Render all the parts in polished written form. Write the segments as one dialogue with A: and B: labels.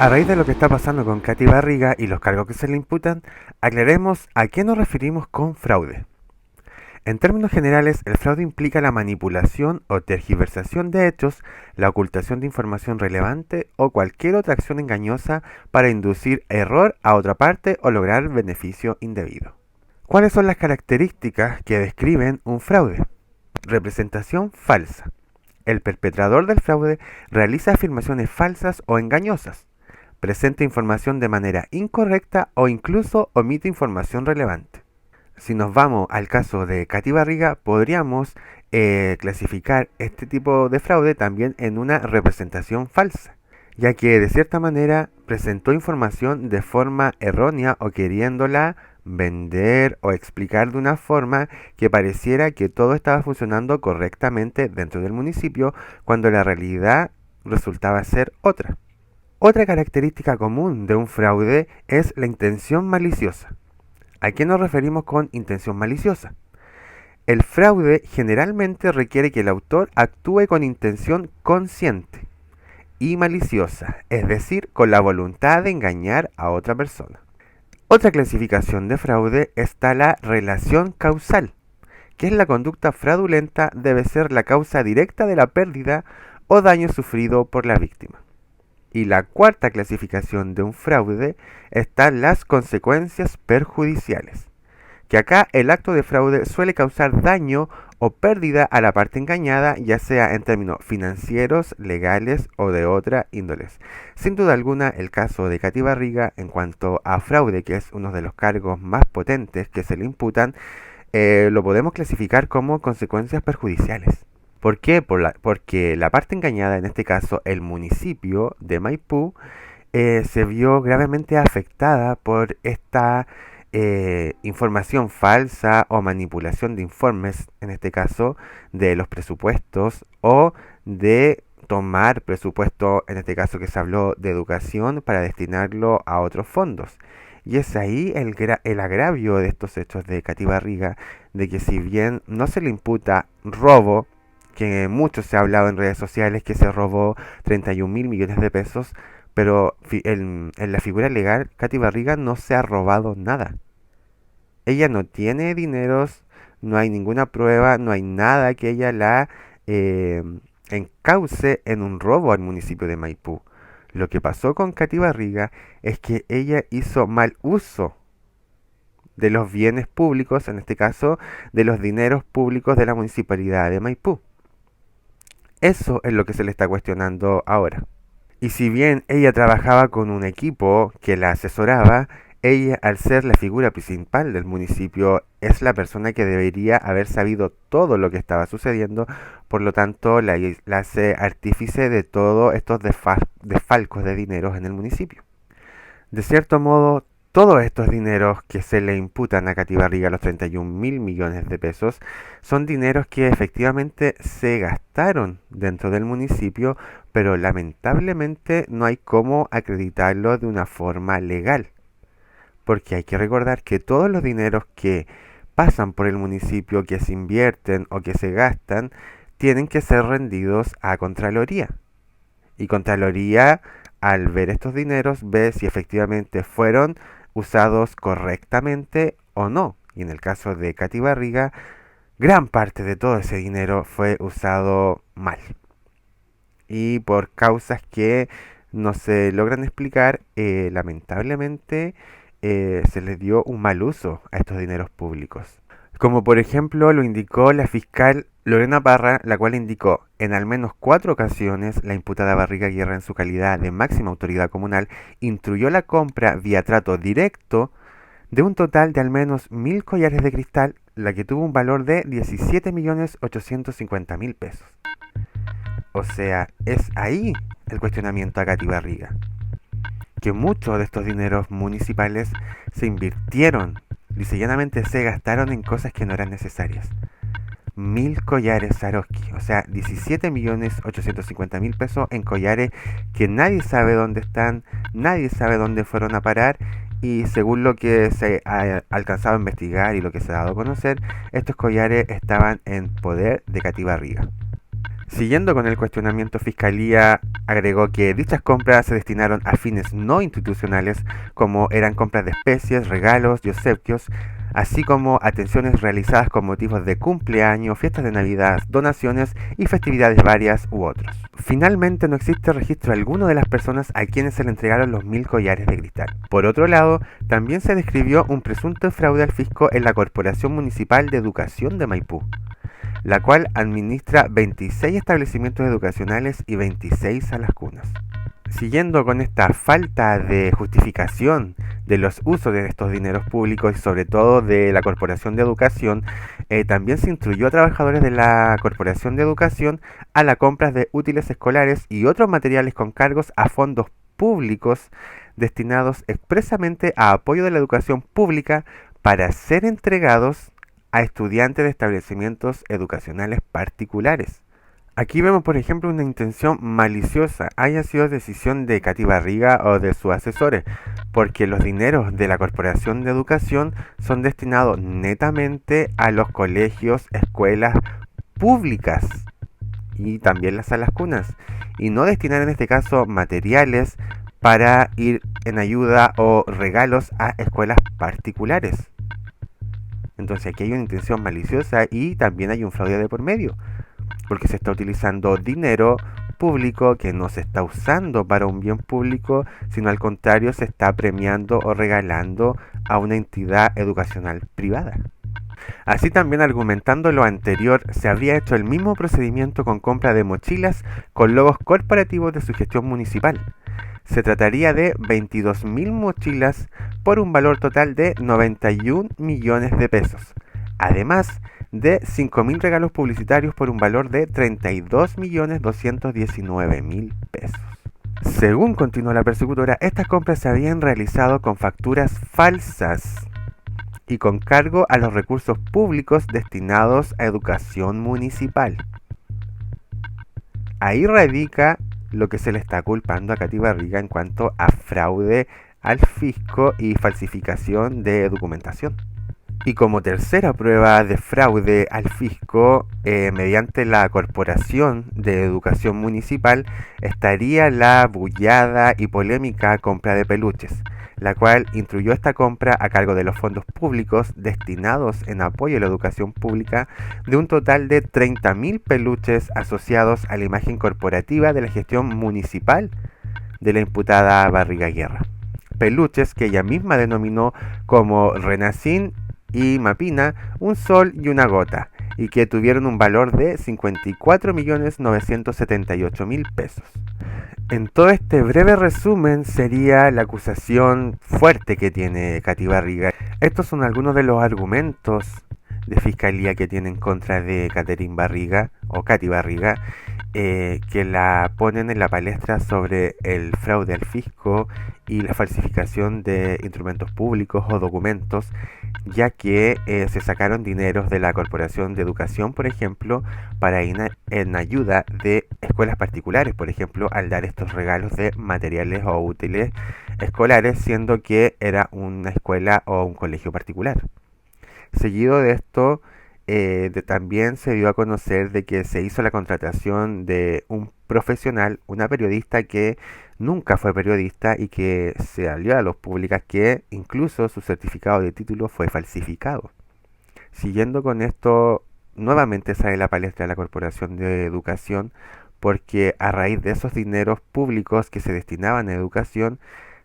A: A raíz de lo que está pasando con Katy Barriga y los cargos que se le imputan, aclaremos a qué nos referimos con fraude. En términos generales, el fraude implica la manipulación o tergiversación de hechos, la ocultación de información relevante o cualquier otra acción engañosa para inducir error a otra parte o lograr beneficio indebido. ¿Cuáles son las características que describen un fraude? Representación falsa. El perpetrador del fraude realiza afirmaciones falsas o engañosas, presenta información de manera incorrecta o incluso omite información relevante. Si nos vamos al caso de Katy Barriga, podríamos clasificar este tipo de fraude también en una representación falsa, ya que de cierta manera presentó información de forma errónea o queriéndola vender o explicar de una forma que pareciera que todo estaba funcionando correctamente dentro del municipio, cuando la realidad resultaba ser otra. Otra característica común de un fraude es la intención maliciosa. ¿A qué nos referimos con intención maliciosa? El fraude generalmente requiere que el autor actúe con intención consciente y maliciosa, es decir, con la voluntad de engañar a otra persona. Otra clasificación de fraude está la relación causal, que es la conducta fraudulenta debe ser la causa directa de la pérdida o daño sufrido por la víctima. Y la cuarta clasificación de un fraude están las consecuencias perjudiciales, que acá el acto de fraude suele causar daño o pérdida a la parte engañada, ya sea en términos financieros, legales o de otra índoles. Sin duda alguna, el caso de Katy Barriga en cuanto a fraude, que es uno de los cargos más potentes que se le imputan, lo podemos clasificar como consecuencias perjudiciales. ¿Por qué? Porque la parte engañada, en este caso el municipio de Maipú, se vio gravemente afectada por esta información falsa o manipulación de informes, en este caso de los presupuestos o de tomar presupuesto, en este caso que se habló de educación, para destinarlo a otros fondos. Y es ahí el agravio de estos hechos de Katy Barriga, de que si bien no se le imputa robo, que mucho se ha hablado en redes sociales que se robó 31 mil millones de pesos, pero en la figura legal, Katy Barriga no se ha robado nada. Ella no tiene dineros, no hay ninguna prueba, no hay nada que ella la eh, encauce en un robo al municipio de Maipú. Lo que pasó con Katy Barriga es que ella hizo mal uso de los bienes públicos, en este caso de los dineros públicos de la municipalidad de Maipú. Eso es lo que se le está cuestionando ahora. Y si bien ella trabajaba con un equipo que la asesoraba, ella, al ser la figura principal del municipio, es la persona que debería haber sabido todo lo que estaba sucediendo, por lo tanto la hace artífice de todos estos desfalcos de dineros en el municipio. De cierto modo, todos estos dineros que se le imputan a Katy Barriga, los 31 mil millones de pesos, son dineros que efectivamente se gastaron dentro del municipio, pero lamentablemente no hay cómo acreditarlo de una forma legal. Porque hay que recordar que todos los dineros que pasan por el municipio, que se invierten o que se gastan, tienen que ser rendidos a Contraloría. Y Contraloría, al ver estos dineros, ve si efectivamente fueron usados correctamente o no. Y en el caso de Katy Barriga, gran parte de todo ese dinero fue usado mal. Y por causas que no se logran explicar, lamentablemente se les dio un mal uso a estos dineros públicos. Como por ejemplo lo indicó la fiscal Lorena Parra, la cual indicó en al menos 4 ocasiones la imputada Barriga Guerra, en su calidad de máxima autoridad comunal, instruyó la compra vía trato directo de un total de al menos 1.000 collares de cristal, la que tuvo un valor de 17.850.000 pesos. O sea, es ahí el cuestionamiento a Katy Barriga, que muchos de estos dineros municipales se invirtieron, dice llanamente se gastaron en cosas que no eran necesarias. 1.000 collares Swarovski, o sea, 17.850.000 pesos en collares que nadie sabe dónde están, nadie sabe dónde fueron a parar, y según lo que se ha alcanzado a investigar y lo que se ha dado a conocer, estos collares estaban en poder de Katy Barriga. Siguiendo con el cuestionamiento, Fiscalía agregó que dichas compras se destinaron a fines no institucionales, como eran compras de especies, regalos y obsequios, así como atenciones realizadas con motivos de cumpleaños, fiestas de Navidad, donaciones y festividades varias u otros. Finalmente, no existe registro alguno de las personas a quienes se le entregaron los 1000 collares de cristal. Por otro lado, también se describió un presunto fraude al fisco en la Corporación Municipal de Educación de Maipú, la cual administra 26 establecimientos educacionales y 26 salas cunas. Siguiendo con esta falta de justificación de los usos de estos dineros públicos y sobre todo de la Corporación de Educación, también se instruyó a trabajadores de la Corporación de Educación a la compra de útiles escolares y otros materiales con cargos a fondos públicos destinados expresamente a apoyo de la educación pública para ser entregados a estudiantes de establecimientos educacionales particulares. Aquí vemos, por ejemplo, una intención maliciosa, haya sido decisión de Katy Barriga o de sus asesores, porque los dineros de la Corporación de Educación son destinados netamente a los colegios, escuelas públicas y también las salas cunas, y no destinar en este caso materiales para ir en ayuda o regalos a escuelas particulares. Entonces aquí hay una intención maliciosa y también hay un fraude de por medio, porque se está utilizando dinero público que no se está usando para un bien público, sino al contrario se está premiando o regalando a una entidad educacional privada. Así también, argumentando lo anterior, se habría hecho el mismo procedimiento con compra de mochilas con logos corporativos de su gestión municipal. Se trataría de 22.000 mochilas por un valor total de 91 millones de pesos, además de 5.000 regalos publicitarios por un valor de 32.219.000 pesos. Según continuó la persecutora, estas compras se habían realizado con facturas falsas y con cargo a los recursos públicos destinados a educación municipal. Ahí radica lo que se le está culpando a Katy Barriga en cuanto a fraude al fisco y falsificación de documentación. Y como tercera prueba de fraude al fisco, mediante la Corporación de Educación Municipal, estaría la bullada y polémica compra de peluches, la cual instruyó esta compra a cargo de los fondos públicos destinados en apoyo a la educación pública de un total de 30.000 peluches asociados a la imagen corporativa de la gestión municipal de la imputada Barriga Guerra. Peluches que ella misma denominó como Renacín y Mapina, un sol y una gota, y que tuvieron un valor de 54.978.000 pesos. En todo este breve resumen sería la acusación fuerte que tiene Katy Barriga. Estos son algunos de los argumentos de fiscalía que tiene en contra de Catherine Barriga o Katy Barriga, que la ponen en la palestra sobre el fraude al fisco y la falsificación de instrumentos públicos o documentos, ya que se sacaron dineros de la Corporación de Educación, por ejemplo, para ir en ayuda de escuelas particulares, por ejemplo, al dar estos regalos de materiales o útiles escolares, siendo que era una escuela o un colegio particular. Seguido de esto, también se dio a conocer de que se hizo la contratación de un profesional, una periodista que nunca fue periodista y que se salió a la luz pública que incluso su certificado de título fue falsificado. Siguiendo con esto, nuevamente sale a la palestra la Corporación de Educación porque a raíz de esos dineros públicos que se destinaban a educación,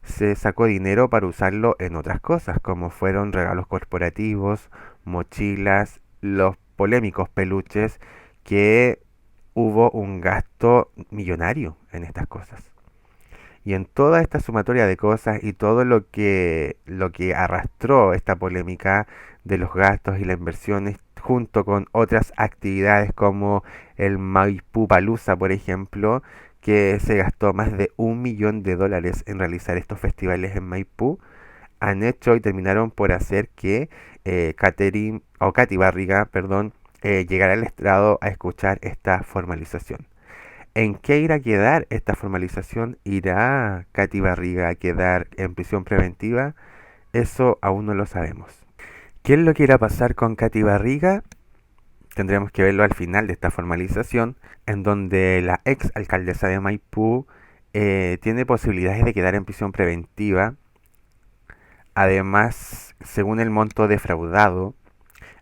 A: se sacó dinero para usarlo en otras cosas, como fueron regalos corporativos, mochilas, los polémicos peluches, que hubo un gasto millonario en estas cosas. Y en toda esta sumatoria de cosas y todo lo que arrastró esta polémica de los gastos y las inversiones, junto con otras actividades como el Maipú Palusa, por ejemplo, que se gastó más de $1 millón en realizar estos festivales en Maipú, han hecho y terminaron por hacer que Katy Barriga, perdón, llegara al estrado a escuchar esta formalización. ¿En qué irá a quedar esta formalización? ¿Irá Katy Barriga a quedar en prisión preventiva? Eso aún no lo sabemos. ¿Qué es lo que irá a pasar con Katy Barriga? tendremos que verlo al final de esta formalización, en donde la ex alcaldesa de Maipú tiene posibilidades de quedar en prisión preventiva. Además, según el monto defraudado,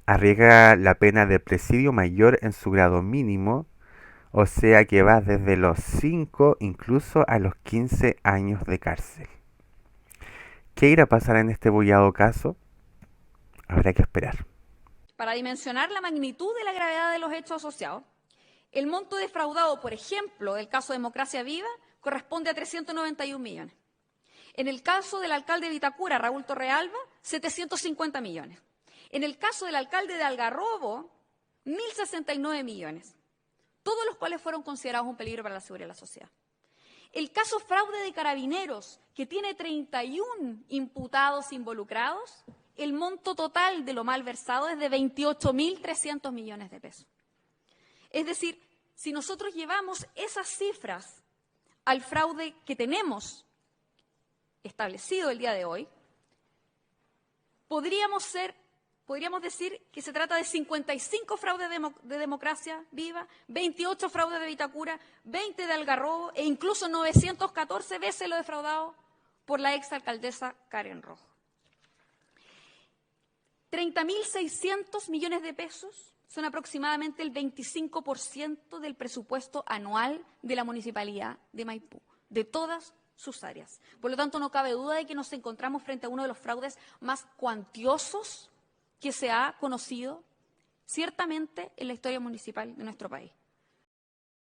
A: arriesga la pena de presidio mayor en su grado mínimo, o sea que va desde los 5 incluso a los 15 años de cárcel. ¿Qué irá a pasar en este bullado caso? Habrá que esperar.
B: Para dimensionar la magnitud de la gravedad de los hechos asociados, el monto defraudado, por ejemplo, del caso Democracia Viva, corresponde a 391 millones. En el caso del alcalde de Vitacura, Raúl Torrealba, 750 millones. En el caso del alcalde de Algarrobo, 1.069 millones, todos los cuales fueron considerados un peligro para la seguridad de la sociedad. El caso fraude de Carabineros, que tiene 31 imputados involucrados, el monto total de lo malversado es de 28.300 millones de pesos. Es decir, si nosotros llevamos esas cifras al fraude que tenemos establecido el día de hoy, podríamos decir que se trata de 55 fraudes de Democracia Viva, 28 fraudes de Vitacura, 20 de Algarrobo e incluso 914 veces lo defraudado por la exalcaldesa Karen Rojo. 30.600 millones de pesos son aproximadamente el 25% del presupuesto anual de la Municipalidad de Maipú, de todas sus áreas. Por lo tanto, no cabe duda de que nos encontramos frente a uno de los fraudes más cuantiosos que se ha conocido ciertamente en la historia municipal de nuestro país.